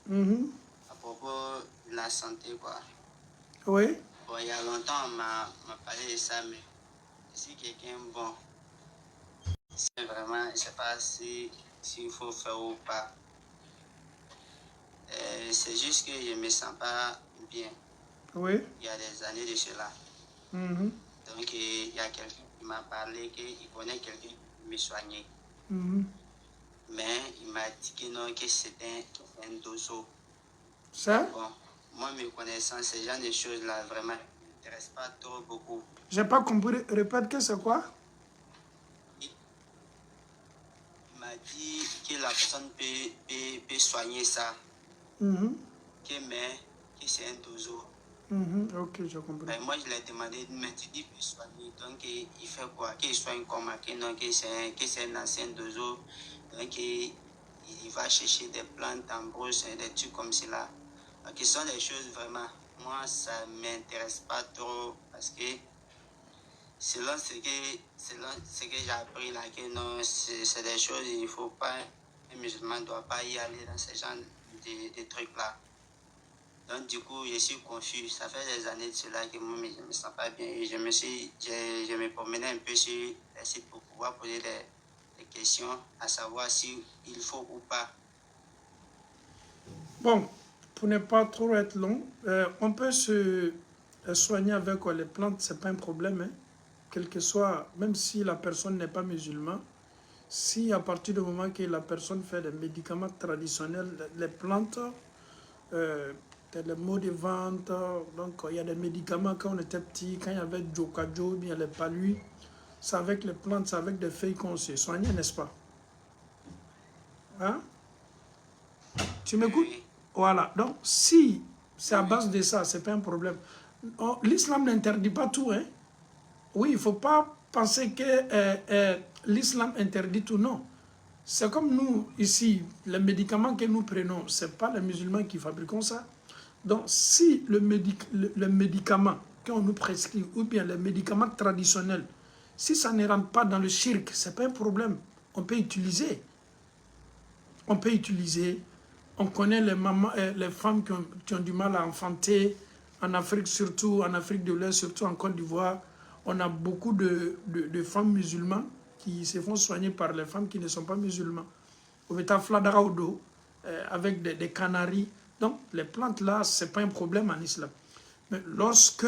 À propos de la santé, quoi. Oui. Bon, il y a longtemps, on m'a parlé de ça, mais si quelqu'un, bon, c'est vraiment, je ne sais pas s'il faut faire ou pas. C'est juste que je ne me sens pas bien. Oui. Il y a des années de cela. Donc, il y a quelqu'un qui m'a parlé qu'il connaît quelqu'un qui me soignait. Mais il m'a dit que non, que c'était un dozo. Ça? Bon, moi, mes connaissances, ce genre de choses-là, vraiment, ne m'intéressent pas trop beaucoup. J'ai pas compris. Répète que c'est quoi? Il m'a dit que la personne peut soigner ça. Mais que c'est un dozo. Ok, j'ai compris. Ben, moi, je lui ai demandé, mais tu dis peut soigner. Donc, il fait quoi? Qu'il soigne comment? Que non, que c'est un ancien dozo. Donc, il va chercher des plantes en brousse, des trucs comme cela. Donc, ce sont des choses vraiment, moi, ça ne m'intéresse pas trop parce que selon ce que j'ai appris là, que non, c'est des choses, il ne faut pas, un musulman ne doit pas y aller dans ce genre de trucs-là. Donc, du coup, je suis confus. Ça fait des années de cela que moi, je ne me sens pas bien. Et je me promenais un peu sur les sites pour pouvoir poser des questions, à savoir s'il faut ou pas. Bon, pour ne pas trop être long, on peut se soigner avec les plantes, c'est pas un problème. Hein. Quel que soit, même si la personne n'est pas musulmane, si à partir du moment que la personne fait des médicaments traditionnels, les plantes, les maux de ventre, donc il y a des médicaments quand on était petit, quand il y avait Jokajo, bien les paluis, c'est avec les plantes, c'est avec des feuilles qu'on se soigne, n'est-ce pas? Hein? Tu m'écoutes? Oui. Voilà. Donc, si c'est à base de ça, c'est pas un problème. L'islam n'interdit pas tout. Hein? Oui, il ne faut pas penser que l'islam interdit tout. Non. C'est comme nous, ici, les médicaments que nous prenons, ce n'est pas les musulmans qui fabriquent ça. Donc, si le médicament qu'on nous prescrit, ou bien les médicaments traditionnels, si ça ne rentre pas dans le shirk, ce n'est pas un problème. On peut utiliser. On peut utiliser. On connaît les, mamans, les femmes qui ont du mal à enfanter, en Afrique surtout, en Afrique de l'Est, surtout en Côte d'Ivoire. On a beaucoup de femmes musulmanes qui se font soigner par les femmes qui ne sont pas musulmanes. Au Beta Fladaraudo, avec des canaries. Donc, les plantes là, ce n'est pas un problème en islam. Mais lorsque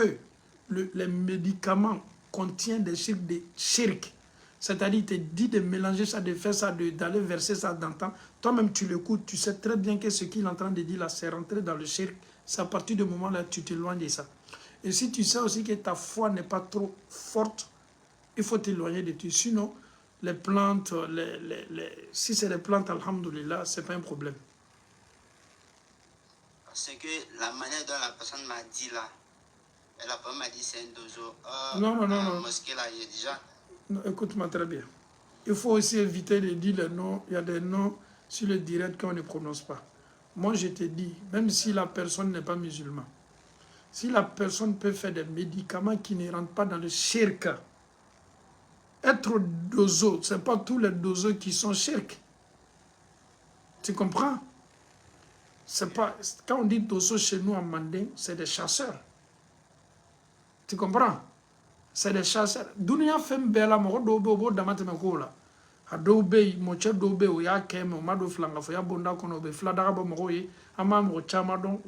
les médicaments contiennent des shirk, c'est-à-dire te dit de mélanger ça, de faire ça, d'aller verser ça dans le temps, toi-même tu l'écoutes, tu sais très bien que ce qu'il est en train de dire là, c'est rentrer dans le shirk, c'est à partir du moment là tu t'éloignes de ça. Et si tu sais aussi que ta foi n'est pas trop forte, il faut t'éloigner de tout. Sinon, les plantes, si c'est les plantes, alhamdoulilah, ce n'est pas un problème. Parce que la manière dont la personne m'a dit là, la personne m'a dit c'est un dozo. Non. Mosquée là, j'ai déjà. Écoute-moi très bien. Il faut aussi éviter de dire les noms. Il y a des noms sur le direct qu'on ne prononce pas. Moi, je te dis, même si la personne n'est pas musulmane, si la personne peut faire des médicaments qui ne rentrent pas dans le shirk, être dozo, ce n'est pas tous les dozos qui sont shirk. Tu comprends? C'est pas, quand on dit dozo chez nous en mandin, c'est des chasseurs. Tu comprends? C'est des chasseurs. Dunia fem bela mo do bo damate me ko la. A dɔw bɛ yen mɔcɛ dɔw bɛ yen o y'a kɛ mɛ o ma don filankafɔya bonda kɔnɔ o bɛ filadaga bɔ mɔgɔw ye an b'a mɔgɔ caman dɔn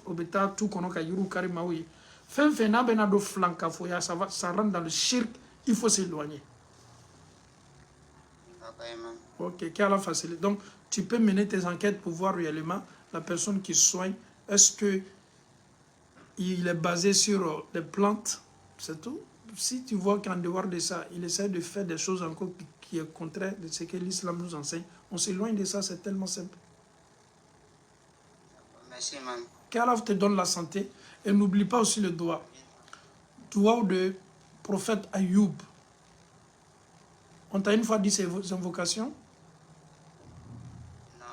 o bɛ taa tu kɔnɔ ka yiriw kari maaw ye fɛn fɛn n'a bɛna don filankafɔya ça rentre dans le shirk il faut s'éloigner. Ok, qu'Allah facilite. Donc tu peux mener tes enquêtes pour voir réellement la personne qui soigne, est-ce que il est basé sur les plantes, c'est tout. Si tu vois qu'en dehors de ça, il essaie de faire des choses encore qui est contraire de ce que l'islam nous enseigne, on s'éloigne de ça, c'est tellement simple. Merci, man. Qu'Allah te donne la santé et n'oublie pas aussi le doigt. Doigt de prophète Ayoub. On t'a une fois dit ces invocations? Non.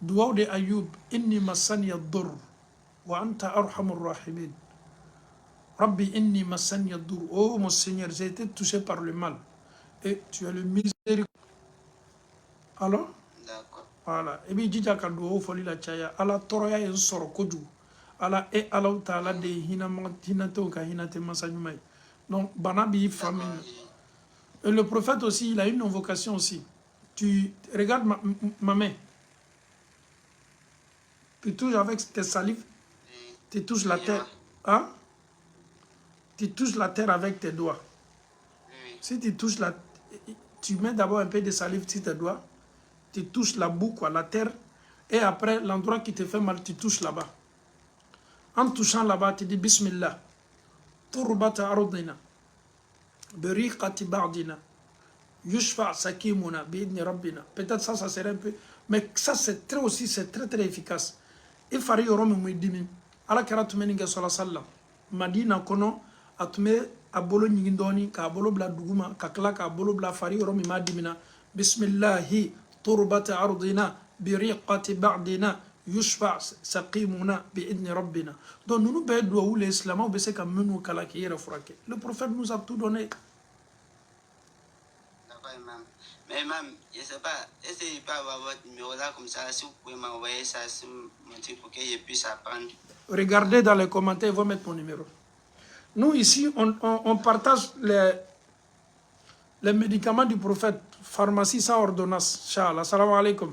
Doigt de Ayoub. Inni masani ad-dur wa anta arhamur rahimin. Rabbi inni masani ad-dur. Oh mon Seigneur, j'ai été touché par le mal. Et tu es le miséricordieux. Alors? D'accord. Voilà. Et puis, jija ka duwawu foli la caya. Ala toroya ye soro kojugu. Ala e ala taala de hinate ka hinate masa ɲuman ye. Donc, bana b'i famille. Et le prophète aussi, il a une invocation aussi. Tu regardes ma main. Tu touches avec tes salives. Tu touches la terre. Hein? Tu touches la terre avec tes doigts. Si tu touches la... Tu mets d'abord un peu de salive sur tes doigts. Tu touches la boue, quoi, la terre. Et après, l'endroit qui te fait mal, tu touches là-bas. En touchant là-bas, tu dis Bismillah. Turbata ardina. Beriqati ba'dina. Yushfa sakimuna bi'idni rabbina. Peut-être ça serait un peu... Mais ça, c'est très aussi, c'est très, très efficace. Il fallait y avoir un dimi. Ala kera tumeni nge sola sallam. Madina kono, atume abolo nyingindoni, ka abolo bla duguma, ka kla ka abolo bla fari yoromi madimina. Bismillahi, turbata ardina, biriqati ba'dina, yushfa saqimuna bi'idni rabbina. Donc nous nous bédouons où les islams, on sait comme nous kala qui est refraqué. Le prophète nous a tout donné. Mais même, je ne sais pas, est-ce qu'il peut avoir votre numéro là comme ça, si vous pouvez m'envoyer ça sur mon truc pour que je puisse apprendre. Regardez dans les commentaires, ils vont mettre mon numéro. Nous ici, on partage les médicaments du prophète, pharmacie sans ordonnance. Inch'Allah. Salam alaikum.